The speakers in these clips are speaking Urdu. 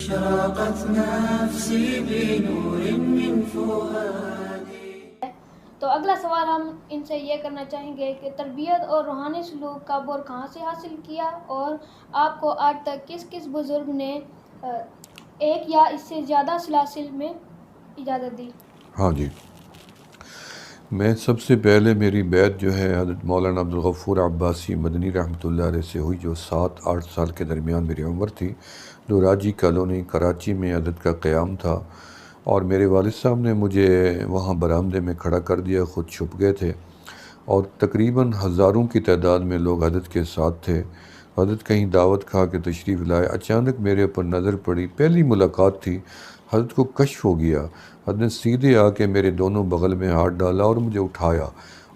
اشرقت نفسی بنور من فؤادی۔ تو اگلا سوال ہم ان سے یہ کرنا چاہیں گے کہ تربیت اور روحانی سلوک کا بور کہاں سے حاصل کیا، اور آپ کو آج تک کس کس بزرگ نے ایک یا اس سے زیادہ سلاسل میں اجازت دی؟ ہاں جی، میں سب سے پہلے میری بیعت جو ہے حضرت مولانا عبدالغفور عباسی مدنی رحمۃ اللہ علیہ سے ہوئی، جو 7-8 سال کے درمیان میری عمر تھی، جو راجی کالونی کراچی میں حضرت کا قیام تھا، اور میرے والد صاحب نے مجھے وہاں برآمدے میں کھڑا کر دیا، خود چھپ گئے تھے، اور تقریباً ہزاروں کی تعداد میں لوگ حضرت کے ساتھ تھے۔ حضرت کہیں دعوت کھا کے تشریف لائے، اچانک میرے اوپر نظر پڑی، پہلی ملاقات تھی، حضرت کو کشف ہو گیا۔ حضرت نے سیدھے آ کے میرے دونوں بغل میں ہاتھ ڈالا اور مجھے اٹھایا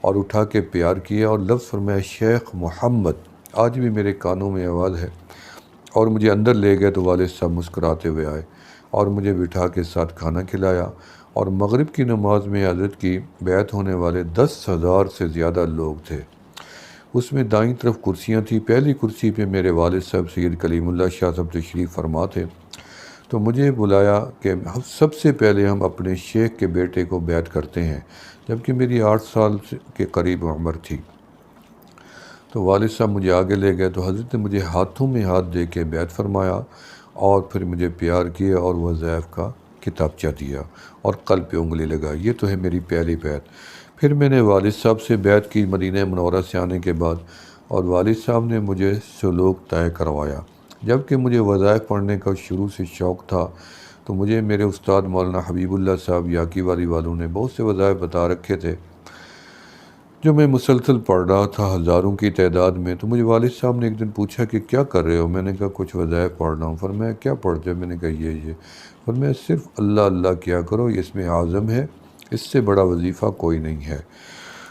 اور اٹھا کے پیار کیا اور لفظ فرمایا شیخ محمد، آج بھی میرے کانوں میں آواز ہے، اور مجھے اندر لے گئے تو والد صاحب مسکراتے ہوئے آئے اور مجھے بٹھا کے ساتھ کھانا کھلایا، اور مغرب کی نماز میں حضرت کی بیعت ہونے والے 10,000 سے زیادہ لوگ تھے۔ اس میں دائیں طرف کرسیاں تھیں، پہلی کرسی پہ میرے والد صاحب سید کلیم اللہ شاہ صاحب تشریف فرما تھے، تو مجھے بلایا کہ سب سے پہلے ہم اپنے شیخ کے بیٹے کو بیعت کرتے ہیں، جبکہ میری 8 سال کے قریب عمر تھی۔ تو والد صاحب مجھے آگے لے گئے تو حضرت نے مجھے ہاتھوں میں ہاتھ دے کے بیعت فرمایا، اور پھر مجھے پیار کیا اور وظائف کا کتابچہ دیا اور قلب پہ انگلی لگائی۔ یہ تو ہے میری پہلی بیعت۔ پھر میں نے والد صاحب سے بیعت کی مدینہ منورہ سے آنے کے بعد، اور والد صاحب نے مجھے سلوک طے کروایا۔ جب کہ مجھے وظائف پڑھنے کا شروع سے شوق تھا، تو مجھے میرے استاد مولانا حبیب اللہ صاحب یاکی والی والوں نے بہت سے وظائف بتا رکھے تھے، جو میں مسلسل پڑھ رہا تھا ہزاروں کی تعداد میں۔ تو مجھے والد صاحب نے ایک دن پوچھا کہ کیا کر رہے ہو؟ میں نے کہا کچھ وظائف پڑھ رہا ہوں۔ فرمایا کیا پڑھتے ہو؟ میں نے کہا یہ۔ فرمایا صرف اللہ اللہ کیا کرو، یہ اس میں اعظم ہے، اس سے بڑا وظیفہ کوئی نہیں ہے۔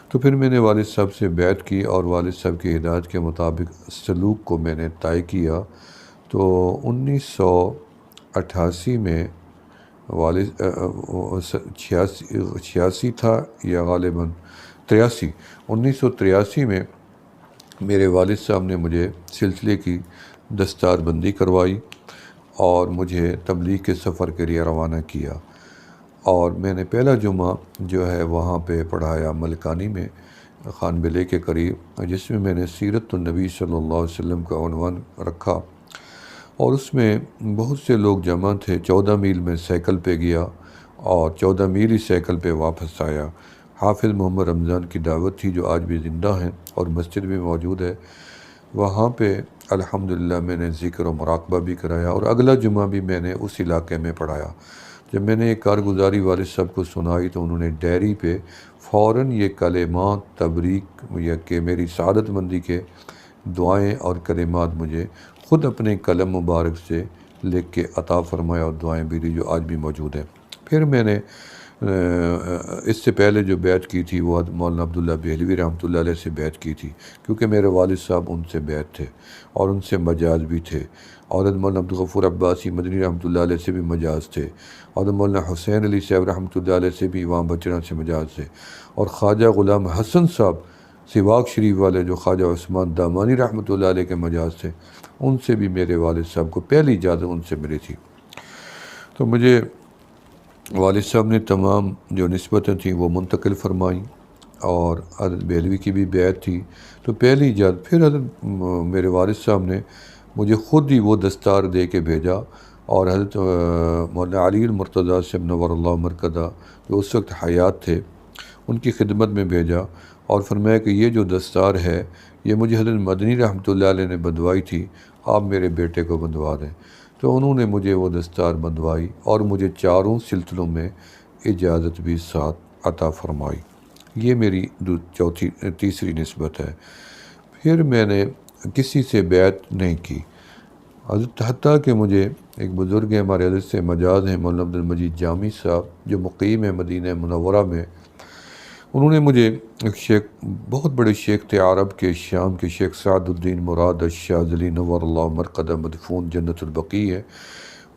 تو پھر میں نے والد صاحب سے بیعت کی اور والد صاحب کی ہدایت کے مطابق سلوک کو میں نے طے کیا۔ تو 1988 میں والد 86 تھا یا غالباً 83، 1983 میں میرے والد صاحب نے مجھے سلسلے کی دستار بندی کروائی اور مجھے تبلیغ کے سفر کے لیے روانہ کیا، اور میں نے پہلا جمعہ جو ہے وہاں پہ پڑھایا ملکانی میں، خان بلے کے قریب، جس میں میں نے سیرت النبی صلی اللہ علیہ وسلم کا عنوان رکھا، اور اس میں بہت سے لوگ جمع تھے۔ 14 میل میں سائیکل پہ گیا اور 14 میل ہی سائیکل پہ واپس آیا۔ حافظ محمد رمضان کی دعوت تھی، جو آج بھی زندہ ہیں اور مسجد میں موجود ہے۔ وہاں پہ الحمدللہ میں نے ذکر و مراقبہ بھی کرایا، اور اگلا جمعہ بھی میں نے اس علاقے میں پڑھایا۔ جب میں نے یہ کارگزاری والد صاحب کو سنائی تو انہوں نے ڈائری پہ فوراً یہ کلمات تبریک یا کہ میری سعادت مندی کے دعائیں اور کلمات مجھے خود اپنے قلم مبارک سے لکھ کے عطا فرمایا، اور دعائیں بھی دی، جو آج بھی موجود ہیں۔ پھر میں نے اس سے پہلے جو بیعت کی تھی وہ مولانا عبداللہ بہلوی رحمۃ اللہ علیہ سے بیعت کی تھی، کیونکہ میرے والد صاحب ان سے بیعت تھے اور ان سے مجاز بھی تھے، اور مولانا عبدالغفور عباسی مدنی رحمۃ اللہ علیہ سے بھی مجاز تھے، اور مولانا حسین علی صاحب رحمۃ اللہ علیہ سے بھی وہاں بچڑا سے مجاز تھے، اور خواجہ غلام حسن صاحب سواک شریف والے جو خواجہ عثمان دامانی رحمۃ اللہ علیہ کے مجاز تھے، ان سے بھی میرے والد صاحب کو پہلی اجازت ان سے ملی تھی۔ تو مجھے والد صاحب نے تمام جو نسبتیں تھیں وہ منتقل فرمائیں، اور حضرت بہلوی کی بھی بیعت تھی، تو پہلی اجازت۔ پھر حضرت میرے والد صاحب نے مجھے خود ہی وہ دستار دے کے بھیجا، اور حضرت مولانا علی المرتضیٰ صاحب نور اللہ مرکزہ جو اس وقت حیات تھے، ان کی خدمت میں بھیجا، اور فرمایا کہ یہ جو دستار ہے یہ مجھے حضرت مدنی رحمۃ اللہ علیہ نے بندھوائی تھی، آپ میرے بیٹے کو بندھوا دیں۔ تو انہوں نے مجھے وہ دستار بندھوائی اور مجھے چاروں سلسلوں میں اجازت بھی ساتھ عطا فرمائی۔ یہ میری تیسری نسبت ہے۔ پھر میں نے کسی سے بیعت نہیں کی، حضرت حتیٰ کہ مجھے ایک بزرگ ہیں ہمارے حضرت سے مجاز ہیں، مولانا عبد المجید جامی صاحب جو مقیم ہے مدینہ منورہ میں، انہوں نے مجھے ایک شیخ، بہت بڑے شیخ تھے عرب کے، شام کے شیخ سعد الدین مراد الشاذلی نور اللہ مرقدہ مدفون جنت البقیع ہے،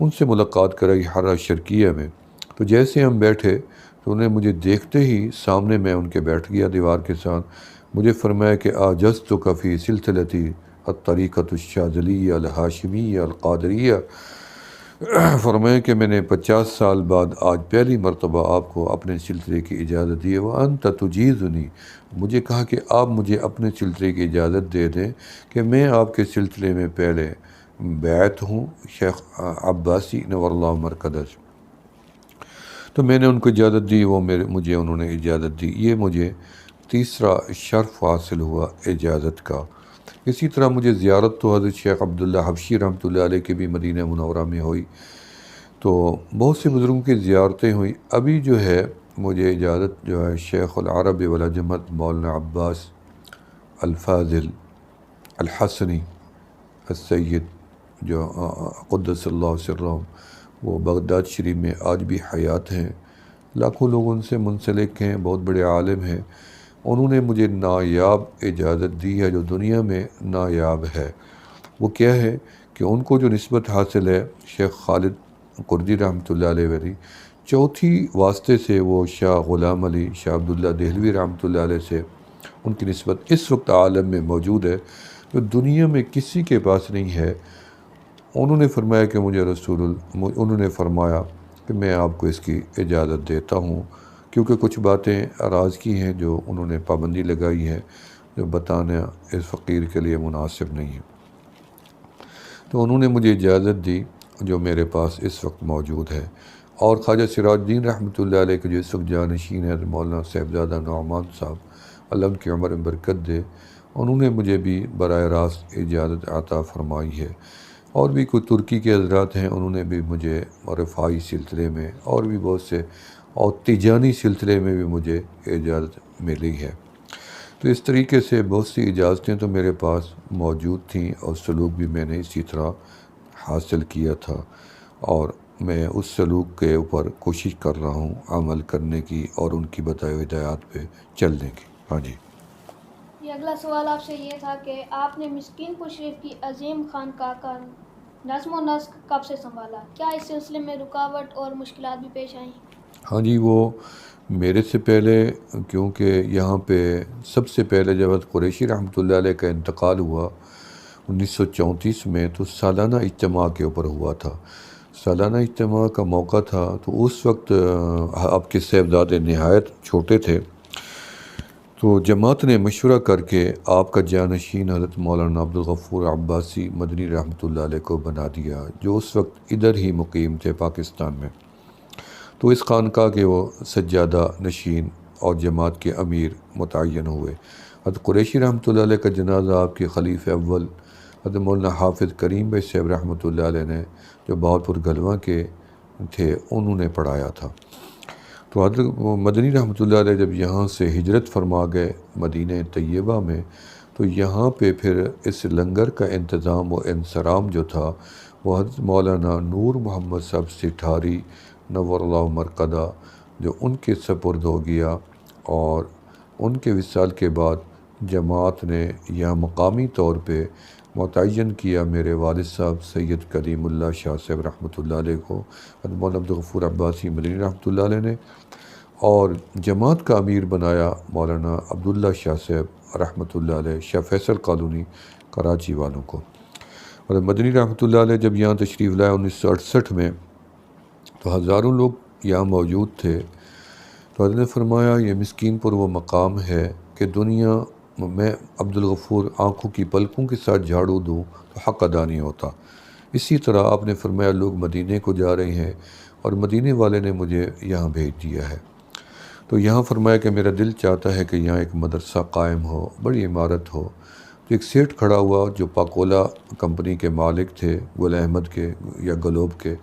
ان سے ملاقات کرائی حرہ شرقیہ میں۔ تو جیسے ہم بیٹھے تو انہیں مجھے دیکھتے ہی سامنے میں ان کے بیٹھ گیا دیوار کے ساتھ، مجھے فرمایا کہ آجزتک فی سلسلتی الطریقۃ الشاذلیہ الہاشمیہ القادریہ، فرمایا کہ میں نے 50 سال بعد آج پہلی مرتبہ آپ کو اپنے سلسلے کی اجازت دی ہے، وَأَنْتَ تُجِيزُنِي، مجھے کہا کہ آپ مجھے اپنے سلسلے کی اجازت دے دیں کہ میں آپ کے سلسلے میں پہلے بیعت ہوں شیخ عباسی نور اللہ مرقدہ سے۔ تو میں نے ان کو اجازت دی، وہ مجھے انہوں نے اجازت دی۔ یہ مجھے تیسرا شرف حاصل ہوا اجازت کا۔ اسی طرح مجھے زیارت تو حضرت شیخ عبداللہ حبشی رحمۃ اللہ علیہ کی بھی مدینہ منورہ میں ہوئی، تو بہت سے بزرگوں کی زیارتیں ہوئی۔ ابھی جو ہے مجھے اجازت جو ہے شیخ العرب والعجمت مولانا عباس الفاضل الحسنی السید جو قدس اللہ سرہم، وہ بغداد شریف میں آج بھی حیات ہیں، لاکھوں لوگ ان سے منسلک ہیں، بہت بڑے عالم ہیں۔ انہوں نے مجھے نایاب اجازت دی ہے جو دنیا میں نایاب ہے۔ وہ کیا ہے کہ ان کو جو نسبت حاصل ہے شیخ خالد قرجی رحمۃ اللہ علیہ ولی، چوتھی واسطے سے وہ شاہ غلام علی شاہ عبداللہ دہلوی رحمۃ اللہ علیہ سے ان کی نسبت اس وقت عالم میں موجود ہے جو دنیا میں کسی کے پاس نہیں ہے۔ انہوں نے فرمایا کہ انہوں نے فرمایا کہ میں آپ کو اس کی اجازت دیتا ہوں، کیونکہ کچھ باتیں راز کی ہیں جو انہوں نے پابندی لگائی ہے، جو بتانا اس فقیر کے لیے مناسب نہیں ہے۔ تو انہوں نے مجھے اجازت دی جو میرے پاس اس وقت موجود ہے۔ اور خواجہ سراج الدین رحمۃ اللہ علیہ کے جو اس وقت جانشین ہے مولانا صاحبزادہ نعمان صاحب، اللہ ان کی عمر میں برکت دے، انہوں نے مجھے بھی براہ راست اجازت عطا فرمائی ہے۔ اور بھی کوئی ترکی کے حضرات ہیں، انہوں نے بھی مجھے رفاعی سلسلے میں اور بھی بہت سے اور تیجانی سلسلے میں بھی مجھے اجازت ملی ہے۔ تو اس طریقے سے بہت سی اجازتیں تو میرے پاس موجود تھیں، اور سلوک بھی میں نے اسی طرح حاصل کیا تھا، اور میں اس سلوک کے اوپر کوشش کر رہا ہوں عمل کرنے کی اور ان کی بتائی ہوئی ہدایات پہ چلنے کی۔ ہاں جی۔ یہ اگلا سوال آپ سے یہ تھا کہ آپ نے مسکین پور شریف کی عظیم خانقاہ کا نظم و نسق کب سے سنبھالا؟ کیا اس سلسلے میں رکاوٹ اور مشکلات بھی پیش آئیں؟ ہاں جی، وہ میرے سے پہلے، کیونکہ یہاں پہ سب سے پہلے جب حضرت قریشی رحمۃ اللہ علیہ کا انتقال ہوا 1934 میں، تو سالانہ اجتماع کے اوپر ہوا تھا۔ سالانہ اجتماع کا موقع تھا، تو اس وقت آپ کے صاحبزادے نہایت چھوٹے تھے، تو جماعت نے مشورہ کر کے آپ کا جانشین حضرت مولانا عبدالغفور عباسی مدنی رحمۃ اللہ علیہ کو بنا دیا، جو اس وقت ادھر ہی مقیم تھے پاکستان میں۔ تو اس خانقاہ کے وہ سجادہ نشین اور جماعت کے امیر متعین ہوئے۔ حضرت قریشی رحمۃ اللہ علیہ کا جنازہ آپ کے خلیفہ اول حضرت مولانا حافظ کریم بھائی صاحب رحمۃ اللہ علیہ نے، جو بہاولپور گلواں کے تھے، انہوں نے پڑھایا تھا۔ تو حضرت مدنی رحمۃ اللہ علیہ جب یہاں سے ہجرت فرما گئے مدینہ طیبہ میں، تو یہاں پہ پھر اس لنگر کا انتظام و انصرام جو تھا وہ حضرت مولانا نور محمد صاحب سٹھاری نور اللہ مرقدہ، جو ان کے سپرد ہو گیا، اور ان کے وصال کے بعد جماعت نے یہاں مقامی طور پہ متعین کیا میرے والد صاحب سید کلیم اللہ شاہ صاحب رحمۃ اللہ علیہ کو، حضرت مولانا عبدالغفور عباسی مدنی رحمۃ اللہ علیہ نے، اور جماعت کا امیر بنایا مولانا عبداللہ شاہ صاحب رحمۃ اللہ علیہ شاہ فیصل کالونی کراچی والوں کو۔ اور مدنی رحمۃ اللہ علیہ جب یہاں تشریف لائے 1968 میں، تو ہزاروں لوگ یہاں موجود تھے۔ تو حضرت نے فرمایا یہ مسکین پور وہ مقام ہے کہ دنیا میں عبدالغفور آنکھوں کی پلکوں کے ساتھ جھاڑو دوں تو حق ادا نہیں ہوتا۔ اسی طرح آپ نے فرمایا لوگ مدینے کو جا رہے ہیں، اور مدینے والے نے مجھے یہاں بھیج دیا ہے۔ تو یہاں فرمایا کہ میرا دل چاہتا ہے کہ یہاں ایک مدرسہ قائم ہو، بڑی عمارت ہو۔ تو ایک سیٹھ کھڑا ہوا جو پاکولا کمپنی کے مالک تھے، گل احمد کے یا گلوب کے،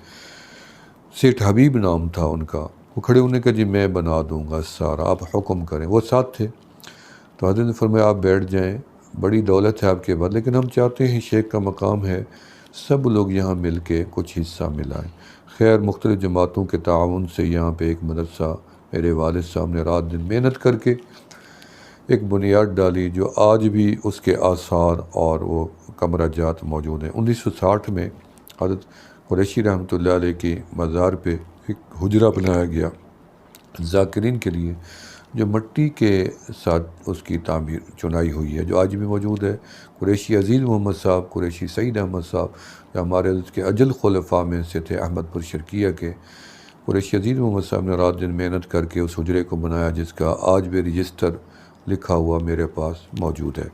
سیٹھ حبیب نام تھا ان کا۔ وہ کھڑے ہونے کا جی میں بنا دوں گا سارا، آپ حکم کریں۔ وہ ساتھ تھے۔ تو حضرت نے فرمایا آپ بیٹھ جائیں، بڑی دولت ہے آپ کے بعد، لیکن ہم چاہتے ہیں شیخ کا مقام ہے، سب لوگ یہاں مل کے کچھ حصہ ملائیں۔ خیر مختلف جماعتوں کے تعاون سے یہاں پہ ایک مدرسہ میرے والد صاحب نے رات دن محنت کر کے ایک بنیاد ڈالی، جو آج بھی اس کے آثار اور وہ کمرہ جات موجود ہیں۔ 1960 میں حضرت قریشی رحمۃ اللہ علیہ کی مزار پہ ایک حجرہ بنایا گیا ذاکرین کے لیے، جو مٹی کے ساتھ اس کی تعمیر چنائی ہوئی ہے، جو آج بھی موجود ہے۔ قریشی عزیز محمد صاحب، قریشی سعید احمد صاحب، جو ہمارے اس کے اجل خلفاء میں سے تھے، احمد پور شرکیہ کے، قریشی عزیز محمد صاحب نے رات دن محنت کر کے اس حجرے کو بنایا، جس کا آج بھی رجسٹر لکھا ہوا میرے پاس موجود ہے۔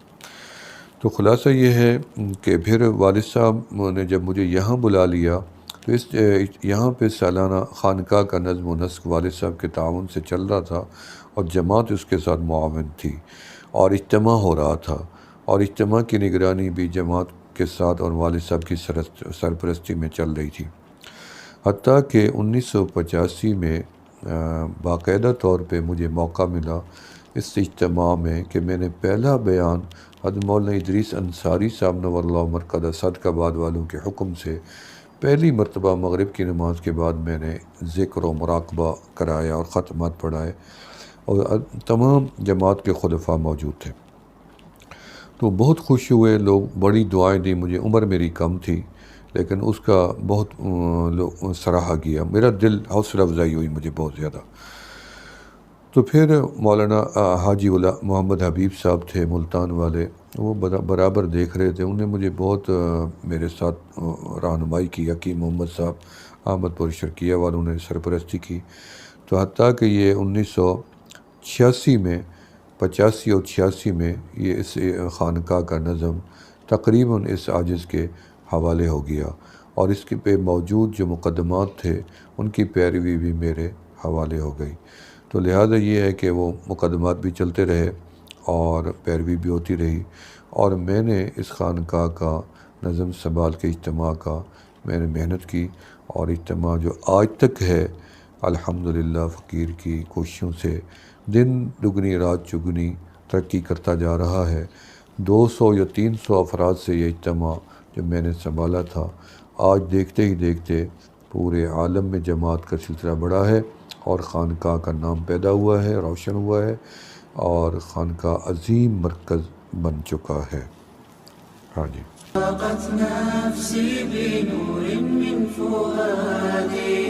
تو خلاصہ یہ ہے کہ پھر والد صاحب نے جب مجھے یہاں بلا لیا تو یہاں پہ سالانہ خانقاہ کا نظم و نسق والد صاحب کے تعاون سے چل رہا تھا، اور جماعت اس کے ساتھ معاون تھی، اور اجتماع ہو رہا تھا، اور اجتماع کی نگرانی بھی جماعت کے ساتھ اور والد صاحب کی سرپرستی میں چل رہی تھی۔ حتیٰ کہ 1985 میں باقاعدہ طور پہ مجھے موقع ملا اس اجتماع میں کہ میں نے پہلا بیان حضرت مولانا ادریس انصاری صاحب نور اللہ مرقدہ صدقہ والوں کے حکم سے پہلی مرتبہ مغرب کی نماز کے بعد میں نے ذکر و مراقبہ کرایا اور ختمات پڑھائے، اور تمام جماعت کے خلفاء موجود تھے۔ تو بہت خوش ہوئے لوگ، بڑی دعائیں دی مجھے۔ عمر میری کم تھی لیکن اس کا بہت سراہا گیا، میرا دل حوصلہ افزائی ہوئی مجھے بہت زیادہ۔ تو پھر مولانا حاجی محمد حبیب صاحب تھے ملتان والے، وہ برابر دیکھ رہے تھے، انہوں نے مجھے بہت میرے ساتھ رہنمائی کی۔ حکیم محمد صاحب احمد پور شرکیہ والوں نے سرپرستی کی۔ تو حتیٰ کہ یہ 1986 میں 85 اور 86 میں یہ اس خانقاہ کا نظم تقریباً اس عاجز کے حوالے ہو گیا، اور اس کے پہ موجود جو مقدمات تھے ان کی پیروی بھی میرے حوالے ہو گئی۔ تو لہٰذا یہ ہے کہ وہ مقدمات بھی چلتے رہے اور پیروی بھی ہوتی رہی، اور میں نے اس خانقاہ کا نظم سنبھال کے اجتماع کا میں نے محنت کی، اور اجتماع جو آج تک ہے الحمدللہ فقیر کی کوششوں سے دن دگنی رات چگنی ترقی کرتا جا رہا ہے۔ 200 یا 300 افراد سے یہ اجتماع جو میں نے سنبھالا تھا، آج دیکھتے ہی دیکھتے پورے عالم میں جماعت کا سلسلہ بڑھا ہے، اور خانقاہ کا نام پیدا ہوا ہے، روشن ہوا ہے، اور خانقاہ عظیم مرکز بن چکا ہے۔ ہاں جی۔ ضاقت نفسي بنور من فؤادي